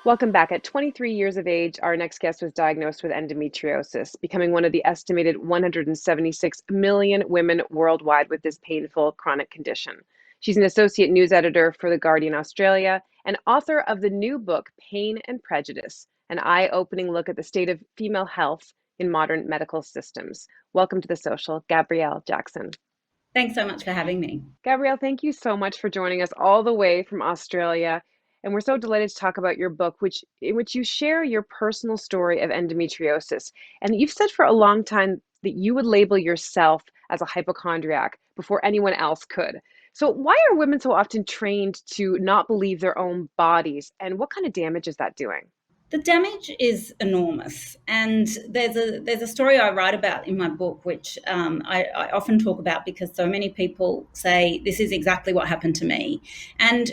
Welcome back. At 23 years of age, our next guest was diagnosed with endometriosis, becoming one of the estimated 176 million women worldwide with this painful chronic condition. She's an associate news editor for The Guardian Australia and author of the new book, Pain and Prejudice, an eye-opening look at the state of female health in modern medical systems. Welcome to The Social, Gabrielle Jackson. Thanks so much for having me. Gabrielle, thank you so much for joining us all the way from Australia. And we're so delighted to talk about your book, in which you share your personal story of endometriosis. And you've said for a long time that you would label yourself as a hypochondriac before anyone else could. So why are women so often trained to not believe their own bodies? And what kind of damage is that doing? The damage is enormous, and there's a story I write about in my book, which I often talk about because so many people say this is exactly what happened to me. And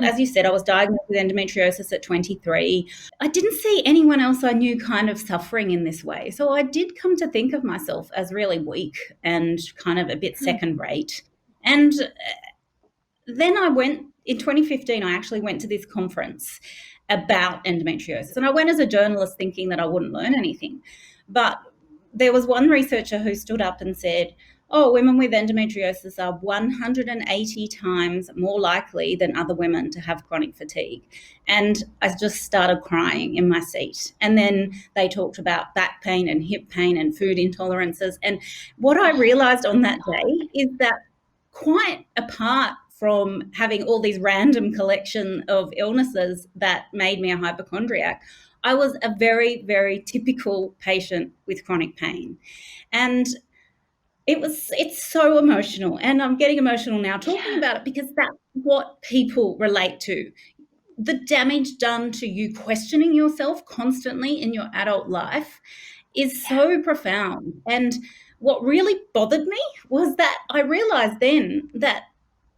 as you said, I was diagnosed with endometriosis at 23. I didn't see anyone else I knew kind of suffering in this way, so I did come to think of myself as really weak and kind of a bit second rate. And then I went in 2015. I actually went to this conference about endometriosis. And I went as a journalist thinking that I wouldn't learn anything. But there was one researcher who stood up and said, oh, women with endometriosis are 180 times more likely than other women to have chronic fatigue. And I just started crying in my seat. And then they talked about back pain and hip pain and food intolerances. And what I realized on that day is that quite apart from having all these random collection of illnesses that made me a hypochondriac, I was a very, very typical patient with chronic pain. And it's so emotional. And I'm getting emotional now talking about it because that's what people relate to. The damage done to you questioning yourself constantly in your adult life is so profound. And what really bothered me was that I realized then that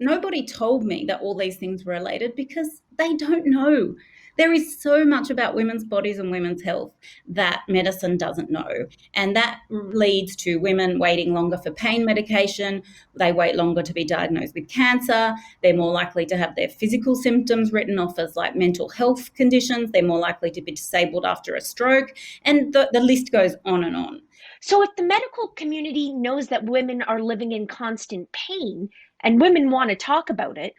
nobody told me that all these things were related because they don't know. There is so much about women's bodies and women's health that medicine doesn't know. And that leads to women waiting longer for pain medication. They wait longer to be diagnosed with cancer. They're more likely to have their physical symptoms written off as like mental health conditions. They're more likely to be disabled after a stroke. And the list goes on and on. So if the medical community knows that women are living in constant pain and women want to talk about it,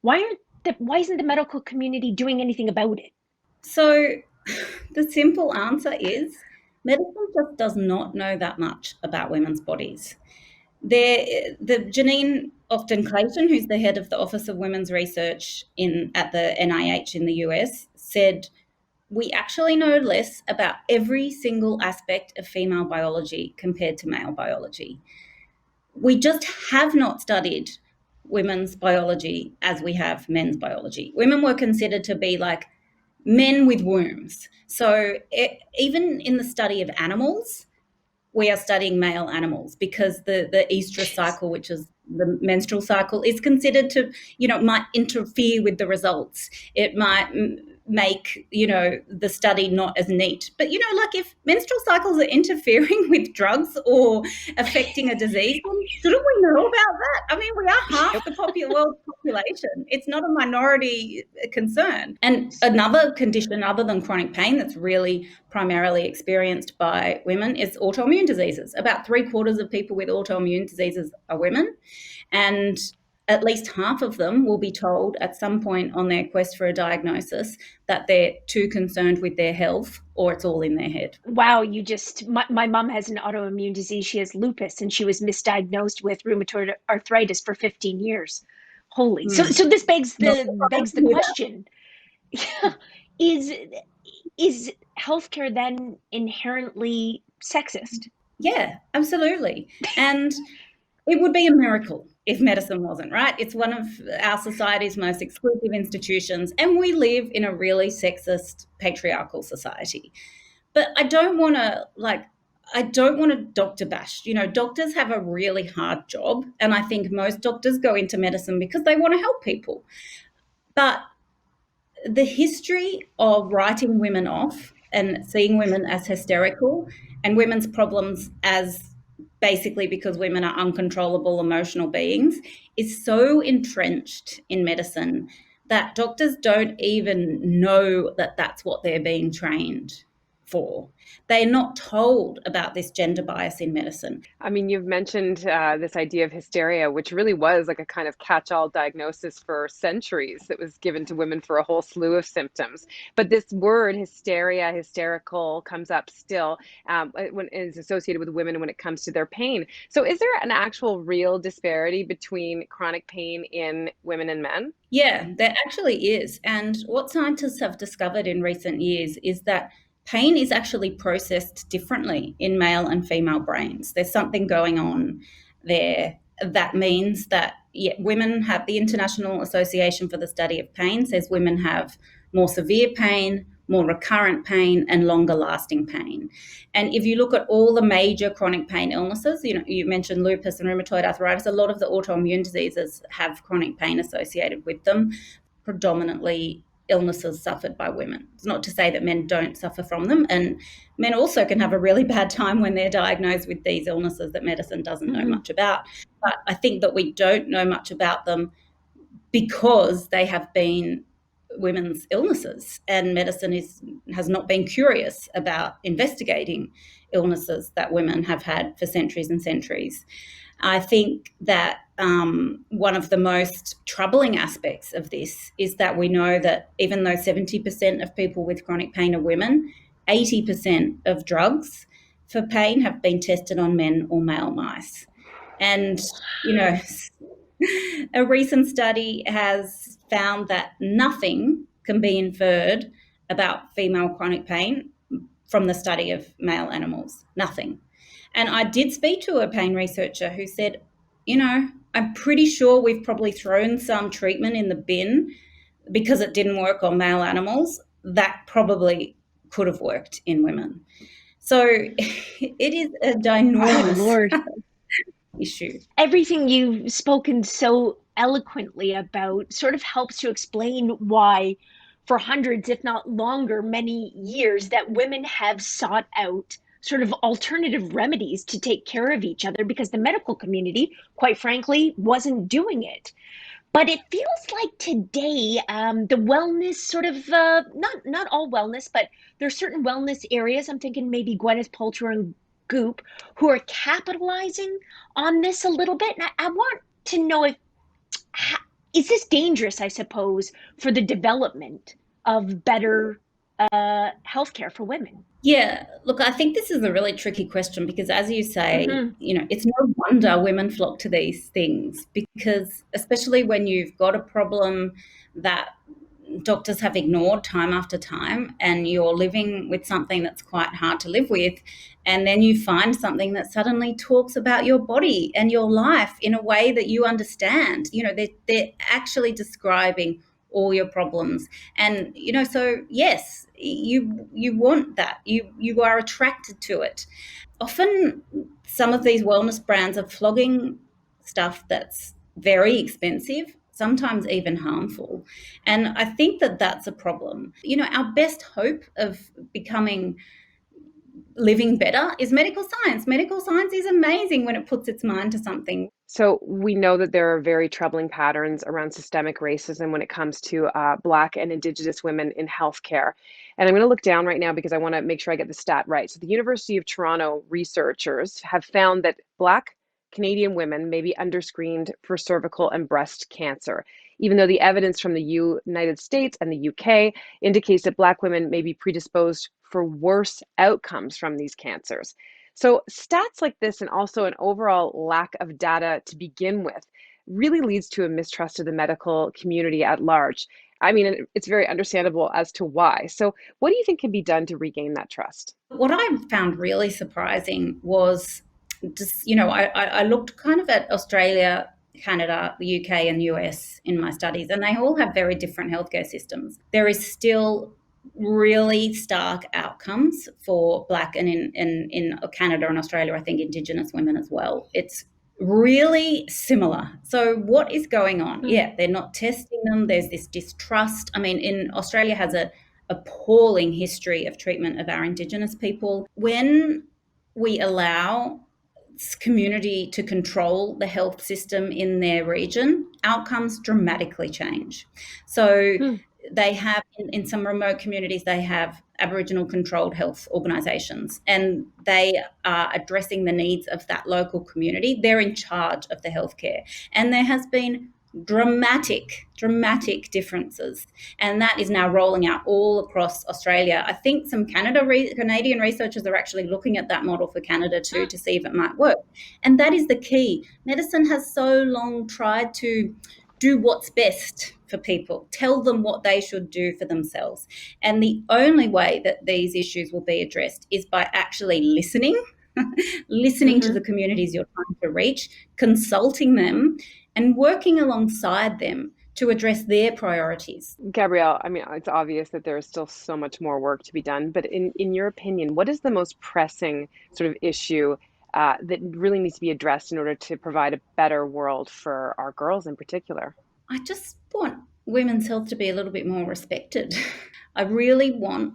why isn't the medical community doing anything about it? So the simple answer is medicine just does not know that much about women's bodies. The Janine Often-Clayton, who's the head of the Office of Women's Research at the NIH in the US, said, we actually know less about every single aspect of female biology compared to male biology. We just have not studied women's biology as we have men's biology. Women were considered to be like men with wombs. So even in the study of animals, we are studying male animals because the estrous cycle, which is the menstrual cycle, is considered to, might interfere with the results. It might make, the study not as neat. But, like if menstrual cycles are interfering with drugs or affecting a disease, shouldn't we know about that? I mean, we are half the world population. It's not a minority concern. And another condition other than chronic pain that's really primarily experienced by women is autoimmune diseases. About 3/4 of people with autoimmune diseases are women. And at least half of them will be told at some point on their quest for a diagnosis that they're too concerned with their health or it's all in their head. Wow, my mom has an autoimmune disease. She has lupus and she was misdiagnosed with rheumatoid arthritis for 15 years. Holy. So this begs the question. Is healthcare then inherently sexist? Yeah, absolutely. And it would be a miracle if medicine wasn't, right? It's one of our society's most exclusive institutions, and we live in a really sexist, patriarchal society. But I don't want to doctor bash. Doctors have a really hard job, and I think most doctors go into medicine because they want to help people. But the history of writing women off and seeing women as hysterical and women's problems as basically because women are uncontrollable emotional beings is so entrenched in medicine that doctors don't even know that that's what they're being trained for. They're not told about this gender bias in medicine. I mean, you've mentioned this idea of hysteria, which really was like a kind of catch-all diagnosis for centuries that was given to women for a whole slew of symptoms. But this word hysteria, hysterical, comes up still when it's associated with women when it comes to their pain. So is there an actual real disparity between chronic pain in women and men? Yeah, there actually is. And what scientists have discovered in recent years is that pain is actually processed differently in male and female brains. There's something going on there that means that women have, the International Association for the Study of Pain says women have more severe pain, more recurrent pain, and longer lasting pain. And if you look at all the major chronic pain illnesses, you mentioned lupus and rheumatoid arthritis, a lot of the autoimmune diseases have chronic pain associated with them, predominantly illnesses suffered by women. It's not to say that men don't suffer from them, and men also can have a really bad time when they're diagnosed with these illnesses that medicine doesn't know much about. But I think that we don't know much about them because they have been women's illnesses, and medicine has not been curious about investigating illnesses that women have had for centuries and centuries. I think that one of the most troubling aspects of this is that we know that even though 70% of people with chronic pain are women, 80% of drugs for pain have been tested on men or male mice. And, a recent study has found that nothing can be inferred about female chronic pain from the study of male animals. Nothing. And I did speak to a pain researcher who said, I'm pretty sure we've probably thrown some treatment in the bin because it didn't work on male animals. That probably could have worked in women. So it is a ginormous issue. Everything you've spoken so eloquently about sort of helps to explain why, for hundreds, if not longer, many years, that women have sought out sort of alternative remedies to take care of each other because the medical community, quite frankly, wasn't doing it. But it feels like today, the wellness sort of, not all wellness, but there's certain wellness areas. I'm thinking maybe Gwyneth Paltrow and Goop, who are capitalizing on this a little bit. And I want to know is this dangerous, I suppose, for the development of better healthcare for women? Yeah, look, I think this is a really tricky question because, as you say, it's no wonder women flock to these things because, especially when you've got a problem that doctors have ignored time after time and you're living with something that's quite hard to live with, and then you find something that suddenly talks about your body and your life in a way that you understand. They're actually describing all your problems. And, so yes, you want that. You are attracted to it. Often some of these wellness brands are flogging stuff that's very expensive, sometimes even harmful. And I think that that's a problem. Our best hope of living better is medical science. Medical science is amazing when it puts its mind to something. So we know that there are very troubling patterns around systemic racism when it comes to Black and Indigenous women in healthcare. And I'm going to look down right now because I want to make sure I get the stat right. So the University of Toronto researchers have found that Black Canadian women may be underscreened for cervical and breast cancer, even though the evidence from the United States and the UK indicates that Black women may be predisposed for worse outcomes from these cancers. So stats like this and also an overall lack of data to begin with really leads to a mistrust of the medical community at large. I mean, it's very understandable as to why. So what do you think can be done to regain that trust? What I found really surprising was just, I looked kind of at Australia, Canada, the UK and US in my studies, and they all have very different healthcare systems. There is still really stark outcomes for Black and in Canada and Australia, I think Indigenous women as well. It's really similar. So what is going on? Yeah, they're not testing them. There's this distrust. I mean, Australia has a appalling history of treatment of our Indigenous people. When we allow community to control the health system in their region, outcomes dramatically change. So they have, in some remote communities, they have Aboriginal controlled health organisations, and they are addressing the needs of that local community. They're in charge of the healthcare. And there has been dramatic differences, and that is now rolling out all across Australia. I think some Canadian researchers are actually looking at that model for Canada too, to see if it might work. And that is the key. Medicine has so long tried to do what's best for people, tell them what they should do for themselves, and the only way that these issues will be addressed is by actually listening to the communities you're trying to reach, consulting them, and working alongside them to address their priorities. Gabrielle, I mean, it's obvious that there is still so much more work to be done, but in your opinion, what is the most pressing sort of issue that really needs to be addressed in order to provide a better world for our girls in particular? I just want women's health to be a little bit more respected. I really want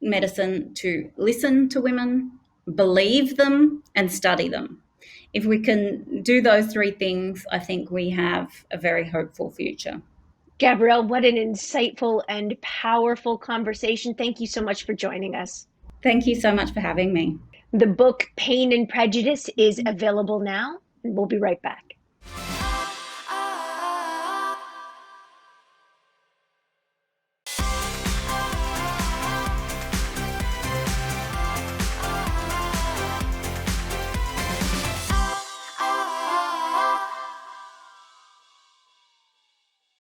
medicine to listen to women, believe them, and study them. If we can do those three things, I think we have a very hopeful future. Gabrielle, what an insightful and powerful conversation. Thank you so much for joining us. Thank you so much for having me. The book Pain and Prejudice is available now, and we'll be right back.